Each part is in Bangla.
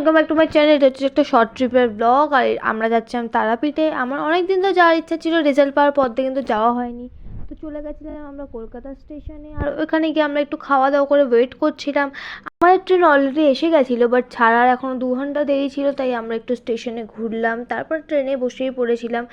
Welcome back to my channel. এটা হচ্ছে একটা শর্ট ট্রিপের ব্লগ। আর আমরা যাচ্ছিলাম তারাপীঠে। আমার অনেক দিন তো যাওয়ার ইচ্ছা ছিল, রেজাল্ট পাওয়ার পর থেকে কিন্তু যাওয়া হয়নি। তো চলে গেছিলাম আমরা কলকাতা স্টেশনে। আর ওখানে গিয়ে আমরা একটু খাওয়া দাওয়া করে ওয়েট করছিলাম। আমাদের ট্রেন অলরেডি এসে গেছিলো, বাট ছাড়ার এখনও 2 ঘন্টা দেরি ছিল, তাই আমরা একটু স্টেশনে ঘুরলাম। তারপর ট্রেনে বসেই পড়েছিলাম,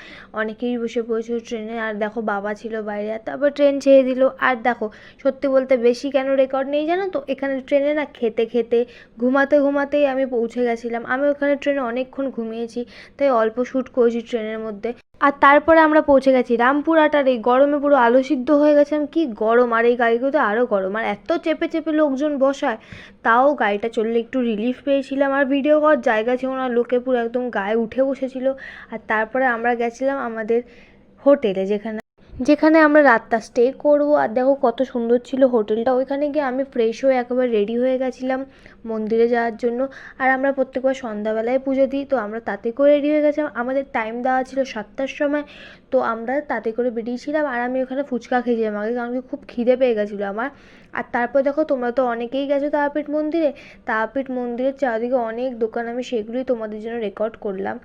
অনেকেই বসে পড়েছিল ট্রেনে। আর দেখো বাবা ছিল বাইরে। আর তারপর ট্রেন ছেড়ে দিল। আর দেখো, সত্যি বলতে বেশি কেন রেকর্ড নেই জানো তো, এখানে ট্রেনে না খেতে খেতে ঘুমাতে ঘুমাতেই আমি পৌঁছে গেছিলাম। আমি ওখানে ট্রেনে অনেকক্ষণ ঘুমিয়েছি, তাই অল্প শ্যুট করেছি ট্রেনের মধ্যে। আর তারপরে আমরা পৌঁছে গেছি রামপুরহাট। আর এই গরমে পুরো আলো সিদ্ধ হয়ে গেছিলাম, কি গরম! আর এই গাড়িগুলোতে আরও গরম, আর এত চেপে চেপে লোকজন বসায়। তাও গাড়িটা চললে একটু রিলিফ পেয়েছিলাম। আর ভিডিও করার জায়গা ছিল না, লোকে পুরো একদম গায়ে উঠে বসেছিল। আর তারপরে আমরা গেছিলাম আমাদের হোটেলে, যেখানে যেখানে আমরা রাতটা স্টে করবো। আর দেখো কত সুন্দর ছিল হোটেলটা। ওইখানে গিয়ে আমি ফ্রেশ হয়ে একেবারে রেডি হয়ে গেছিলাম মন্দিরে যাওয়ার জন্য। আর আমরা প্রত্যেকবার সন্ধ্যাবেলায় পুজো দিই, তো আমরা তাতে করে রেডি হয়ে গেছিলাম। আমাদের টাইম দেওয়া ছিল 7টার সময়, তো আমরা তাতে করে বেরিয়েছিলাম। আর আমি ওখানে ফুচকা খেয়েছিলাম আগে, কারণ কি খুব খিদে পেয়ে গেছিলো আমার। আর তারপর দেখো, তোমরা তো অনেকেই গেছো তারাপীঠ মন্দিরে। তারাপীঠ মন্দিরের চারদিকে অনেক দোকান, আমি সেগুলোই তোমাদের জন্য রেকর্ড করলাম।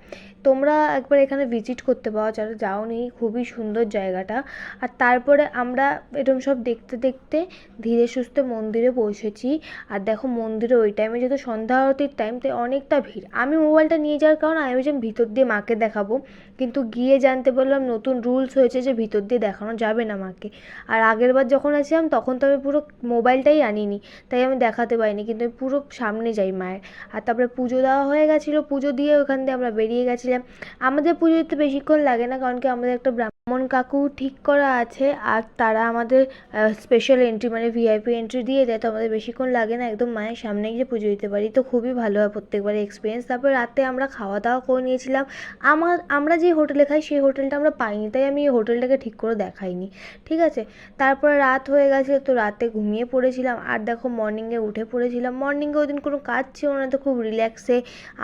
তোমরা একবার এখানে ভিজিট করতে পারো যারা যাওনি, খুবই সুন্দর জায়গাটা। আর তারপরে আমরা এরকম সব দেখতে দেখতে ধীরে সুস্থে মন্দিরে পৌঁছেছি। আর দেখো মন্দিরে ওই টাইমে যেহেতু সন্ধ্যা আরতির টাইম, তাই অনেকটা ভিড়। আমি মোবাইলটা নিয়ে যাওয়ার কারণ আমি ভেবেছিলাম ভিতর দিয়ে মাকে দেখাবো, কিন্তু গিয়ে জানতে পারলাম নতুন রুলস হয়েছে যে ভিতর দিয়ে দেখানো যাবে না মাকে। আর আগের বার যখন আসছিলাম তখন তো আমি পুরো মোবাইলটাই আনিনি, তাই আমি দেখাতে পারিনি, কিন্তু আমি পুরো সামনে যাই মায়ের। আর তারপরে পুজো দেওয়া হয়ে গেছিলো, পুজো দিয়ে ওখান দিয়ে আমরা বেরিয়ে গেছিলাম। আমাদের পুজো দিতে বেশিক্ষণ লাগে না, কারণ কি আমাদের একটা ব্রাহ্মণ কাকু ঠিক করা আছে। আর তারা আমাদের স্পেশাল এন্ট্রি মানে ভিআইপি এন্ট্রি দিয়ে দেয়, তো আমাদের বেশিক্ষণ লাগে না, একদম মায়ের সামনে গিয়ে পুজো দিতে পারি। তো খুবই ভালো হয় প্রত্যেকবারের এক্সপিরিয়েন্স। তারপর রাতে আমরা খাওয়া দাওয়া করে নিয়েছিলাম। আমরা যে হোটেলে খাই সেই হোটেলটা আমরা পাইনি, তাই আমি এই হোটেলটাকে ঠিক করে দেখাইনি, ঠিক আছে। তারপরে রাত হয়ে গেছে, তো রাতে ঘুমিয়ে পড়েছিলাম। আর দেখো মর্নিংয়ে উঠে পড়েছিলাম। মর্নিংয়ে ওই দিন কোনো কাজ ছিল না, তো খুব রিল্যাক্সে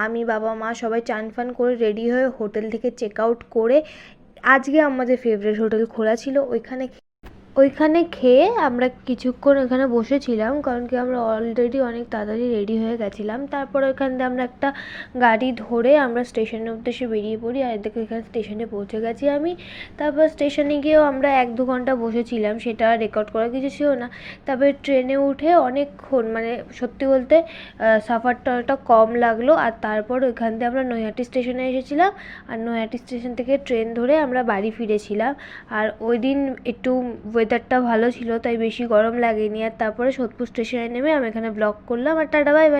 আমি, বাবা, মা সবাই চান ফান করে রেডি হয়ে হোটেল থেকে চেক আউট করে আজকে আমাদের ফেভারিট হোটেল খোলা ছিল, ওইখানে খেয়ে আমরা কিছুক্ষণ ওখানে বসেছিলাম, কারণ কি আমরা অলরেডি অনেক তাড়াতাড়ি রেডি হয়ে গেছিলাম। তারপর ওইখান দিয়ে আমরা একটা গাড়ি ধরে আমরা স্টেশনের উদ্দেশ্যে বেরিয়ে পড়ি। আর দেখো এখানে স্টেশনে পৌঁছে গেছি আমি। তারপর স্টেশনে গিয়েও আমরা 1-2 ঘন্টা বসেছিলাম, সেটা রেকর্ড করার কিছু ছিল না। তারপরে ট্রেনে উঠে অনেকক্ষণ, মানে সত্যি বলতে সাফারটা কম লাগলো। আর তারপর ওইখান দিয়ে আমরা নৈহাটি স্টেশনে এসেছিলাম। আর নৈহাটি স্টেশন থেকে ট্রেন ধরে আমরা বাড়ি ফিরেছিলাম। আর ওই দিন একটু ওয়েদারটা ভালো ছিল, তাই বেশি গরম লাগেনি। আর তারপরে সোদপুর স্টেশনে নেমে আমি এখানে ব্লগ করলাম। আর টাটা, বাই বাই।